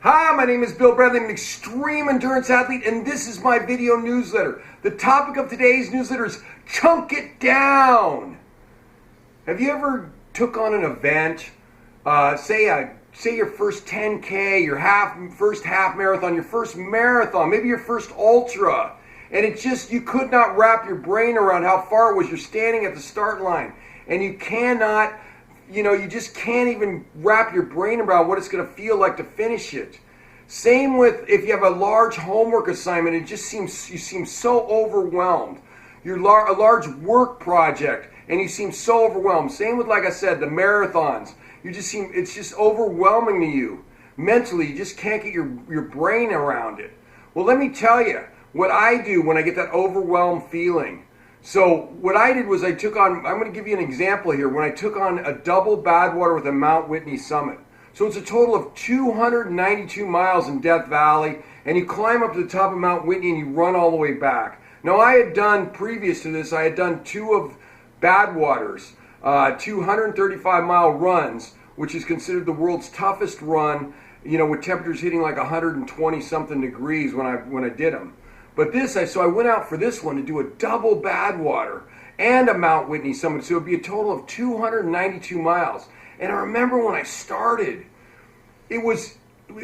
Hi, my name is Bill Bradley. I'm an extreme endurance athlete, and this is my video newsletter. The topic of today's newsletter is Chunk It Down. Have you ever took on an event, say your first 10K, your first half marathon, your first marathon, maybe your first ultra, and you could not wrap your brain around how far it was. You're standing at the start line, and you just can't even wrap your brain around what it's going to feel like to finish it. Same with if you have a large homework assignment, you seem so overwhelmed. A large work project, and you seem so overwhelmed. Same with, like I said, the marathons. It's just overwhelming to you. Mentally, you just can't get your brain around it. Well, let me tell you what I do when I get that overwhelmed feeling. So what I did was I'm going to give you an example here, when I took on a double Badwater with a Mount Whitney summit. So it's a total of 292 miles in Death Valley, and you climb up to the top of Mount Whitney and you run all the way back. Now previous to this, I had done two of Badwater's, 235-mile runs, which is considered the world's toughest run, with temperatures hitting like 120 something degrees when I did them. But so I went out for this one to do a double Badwater and a Mount Whitney summit. So it would be a total of 292 miles. And I remember when I started, it was,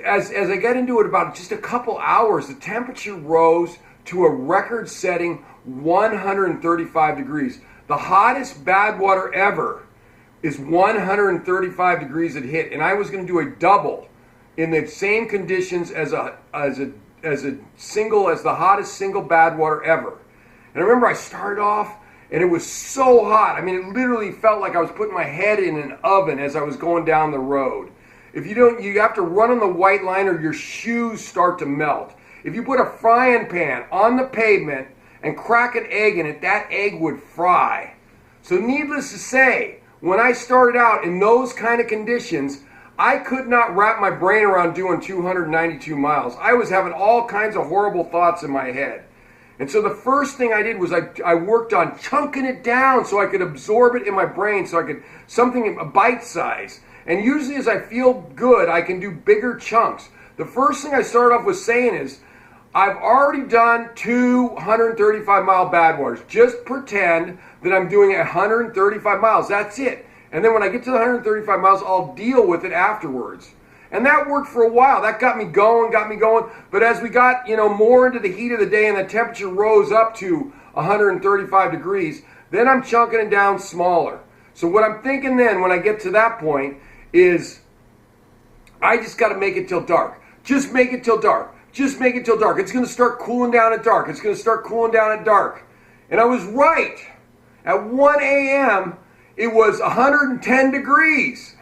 as I got into it about just a couple hours, the temperature rose to a record-setting 135 degrees. The hottest Badwater ever is 135 degrees it hit. And I was going to do a double in the same conditions as the hottest single Badwater ever. And I remember I started off and it was so hot. I mean, it literally felt like I was putting my head in an oven as I was going down the road. You have to run on the white line or your shoes start to melt. If you put a frying pan on the pavement and crack an egg in it, that egg would fry. So needless to say, when I started out in those kind of conditions, I could not wrap my brain around doing 292 miles. I was having all kinds of horrible thoughts in my head. And so the first thing I did was I worked on chunking it down so I could absorb it in my brain, so I could, something a bite size. And usually as I feel good, I can do bigger chunks. The first thing I started off with saying is, I've already done 235-mile Badwaters. Just pretend that I'm doing 135 miles. That's it. And then when I get to the 135 miles, I'll deal with it afterwards. And that worked for a while. That got me going. But as we got, more into the heat of the day and the temperature rose up to 135 degrees, then I'm chunking it down smaller. So what I'm thinking then when I get to that point is I just got to make it till dark. Just make it till dark. Just make it till dark. It's going to start cooling down at dark. And I was right. At 1 a.m., it was 110 degrees.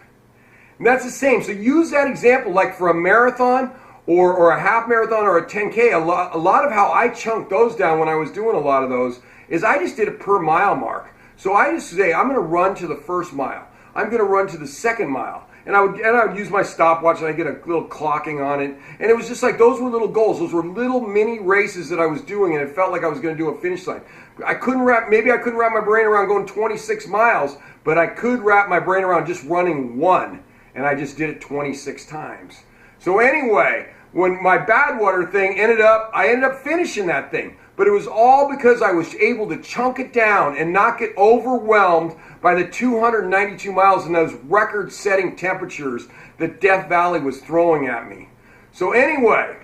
And that's the same. So use that example like for a marathon or a half marathon or a 10K. A lot of how I chunked those down when I was doing a lot of those is I just did a per mile mark. So I just say, I'm going to run to the first mile. I'm going to run to the second mile. And I would use my stopwatch and I get a little clocking on it. And it was just like, those were little goals. Those were little mini races that I was doing, and it felt like I was going to do a finish line. Maybe I couldn't wrap my brain around going 26 miles, but I could wrap my brain around just running one. And I just did it 26 times. So anyway, when my Badwater thing I ended up finishing that thing. But it was all because I was able to chunk it down and not get overwhelmed by the 292 miles and those record-setting temperatures that Death Valley was throwing at me. So anyway,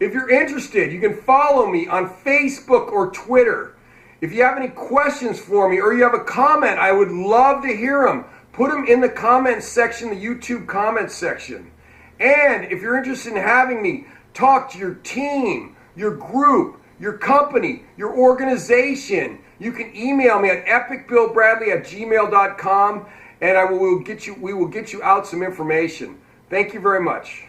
if you're interested, you can follow me on Facebook or Twitter. If you have any questions for me or you have a comment, I would love to hear them. Put them in the comments section, the YouTube comments section. And if you're interested in having me talk to your team, your group, your company, your organization, you can email me at epicbillbradley@gmail.com, and we will get you out some information. Thank you very much.